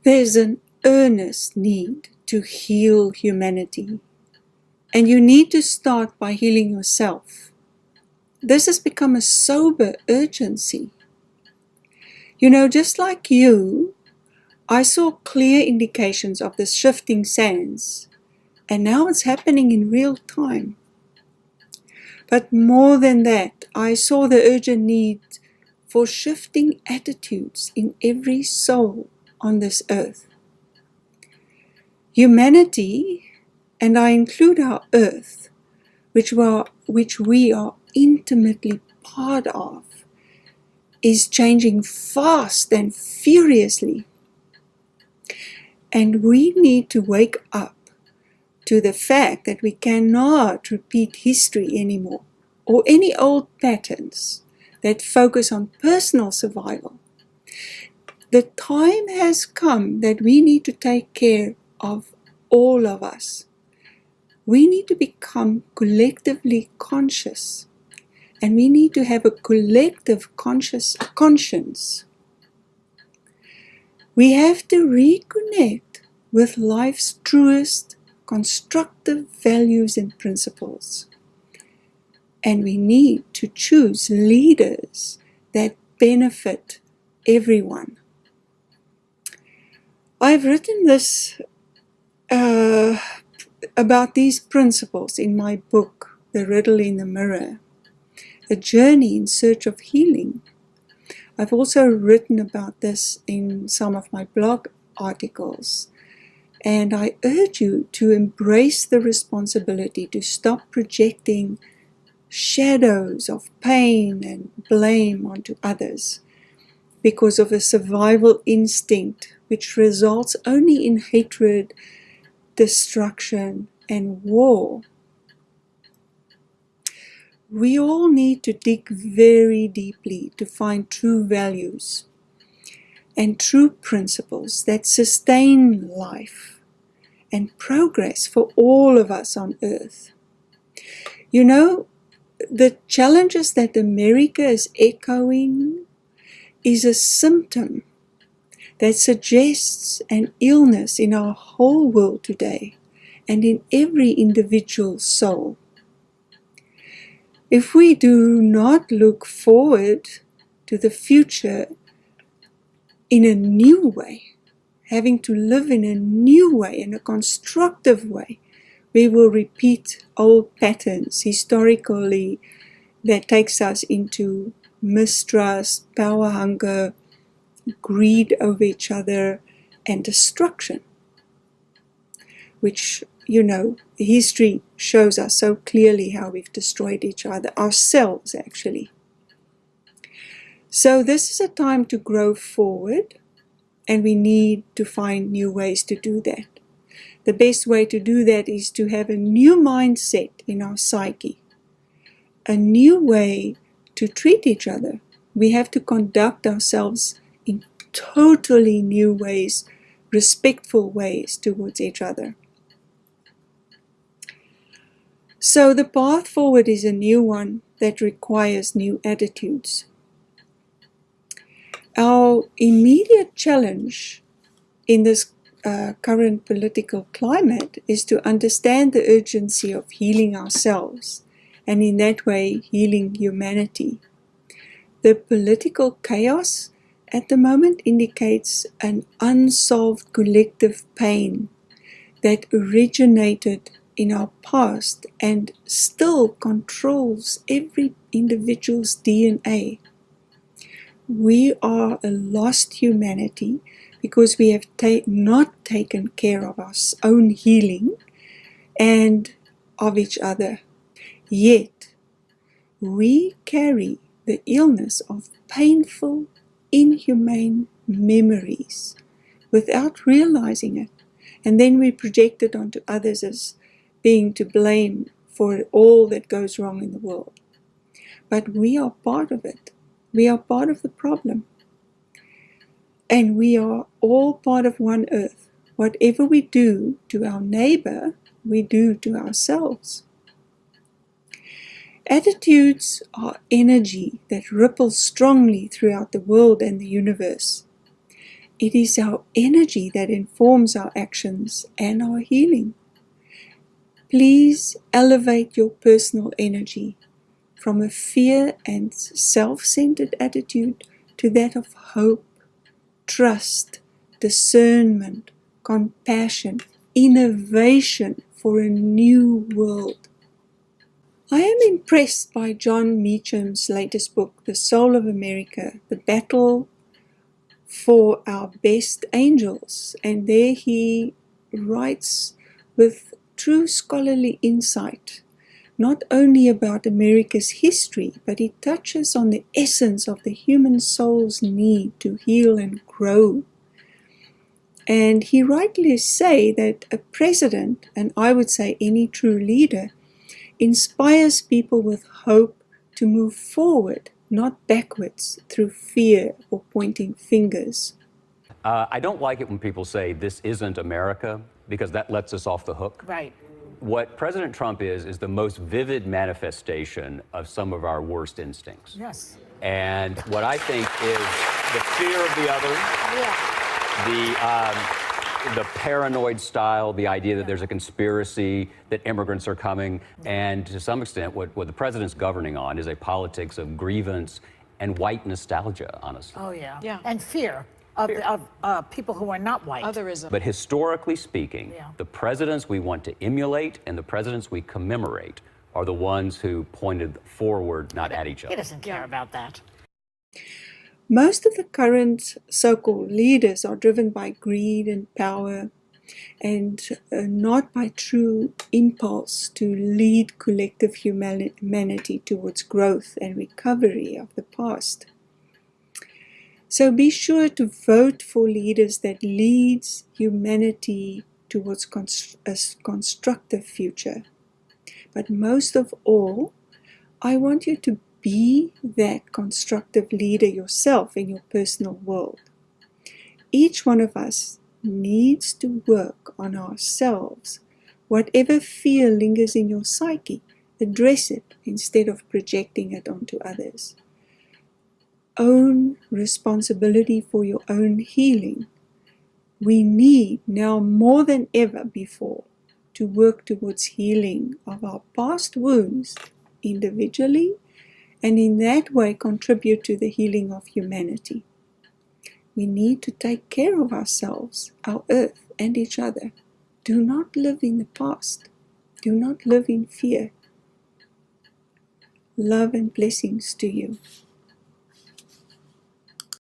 There's an earnest need to heal humanity, and you need to start by healing yourself. This has become a sober urgency. You know, just like you, I saw clear indications of the shifting sands, and now it's happening in real time. But more than that, I saw the urgent need for shifting attitudes in every soul on this earth. Humanity, and I include our earth, which we are intimately part of, is changing fast and furiously. And we need to wake up to the fact that we cannot repeat history anymore, or any old patterns that focus on personal survival. The time has come that we need to take care of all of us. We need to become collectively conscious, and we need to have a collective conscience. We have to reconnect with life's truest constructive values and principles. And we need to choose leaders that benefit everyone. I've written this about these principles in my book, The Riddle in the Mirror, A Journey in Search of Healing. I've also written about this in some of my blog articles. And I urge you to embrace the responsibility to stop projecting shadows of pain and blame onto others because of a survival instinct which results only in hatred, destruction, and war. We all need to dig very deeply to find true values and true principles that sustain life and progress for all of us on earth. You know, the challenges that America is echoing is a symptom that suggests an illness in our whole world today and in every individual soul. If we do not look forward to the future in a new way, having to live in a new way, in a constructive way, we will repeat old patterns historically that takes us into mistrust, power hunger, greed over each other, and destruction, which, you know, history shows us so clearly how we've destroyed each other, ourselves actually. So this is a time to grow forward, and we need to find new ways to do that. The best way to do that is to have a new mindset in our psyche, a new way to treat each other. We have to conduct ourselves in totally new ways, respectful ways towards each other. So the path forward is a new one that requires new attitudes. Our immediate challenge in this current political climate is to understand the urgency of healing ourselves, and in that way healing humanity. The political chaos at the moment indicates an unsolved collective pain that originated in our past and still controls every individual's DNA. We are a lost humanity because we have not taken care of our own healing and of each other. Yet, we carry the illness of painful, inhumane memories without realizing it, and then we project it onto others as being to blame for all that goes wrong in the world. But we are part of it. We are part of the problem. And we are all part of one earth. Whatever we do to our neighbor, we do to ourselves. Attitudes are energy that ripples strongly throughout the world and the universe. It is our energy that informs our actions and our healing. Please elevate your personal energy from a fear and self-centered attitude to that of hope, trust, discernment, compassion, innovation for a new world. I am impressed by John Meacham's latest book, The Soul of America, The Battle for Our Best Angels, and there he writes with true scholarly insight, not only about America's history, but he touches on the essence of the human soul's need to heal and grow. And he rightly says that a president, and I would say any true leader, inspires people with hope to move forward, not backwards through fear or pointing fingers. I don't like it when people say this isn't America, because that lets us off the hook. Right. What President Trump is the most vivid manifestation of some of our worst instincts. Yes. And what I think is the fear of the other, the paranoid style, the idea that there's a conspiracy, that immigrants are coming, and to some extent what the president's governing on is a politics of grievance and white nostalgia, honestly. Oh, yeah. Yeah. And fear of people who are not white. Otherism. But historically speaking, the presidents we want to emulate and the presidents we commemorate are the ones who pointed forward, not at each other. He doesn't care about that. Most of the current so-called leaders are driven by greed and power, and not by true impulse to lead collective humanity towards growth and recovery of the past. So be sure to vote for leaders that leads humanity towards a constructive future. But most of all, I want you to be that constructive leader yourself in your personal world. Each one of us needs to work on ourselves. Whatever fear lingers in your psyche, address it instead of projecting it onto others. Own responsibility for your own healing. We need now more than ever before to work towards healing of our past wounds individually, and in that way contribute to the healing of humanity. We need to take care of ourselves, our earth, and each other. Do not live in the past. Do not live in fear. Love and blessings to you.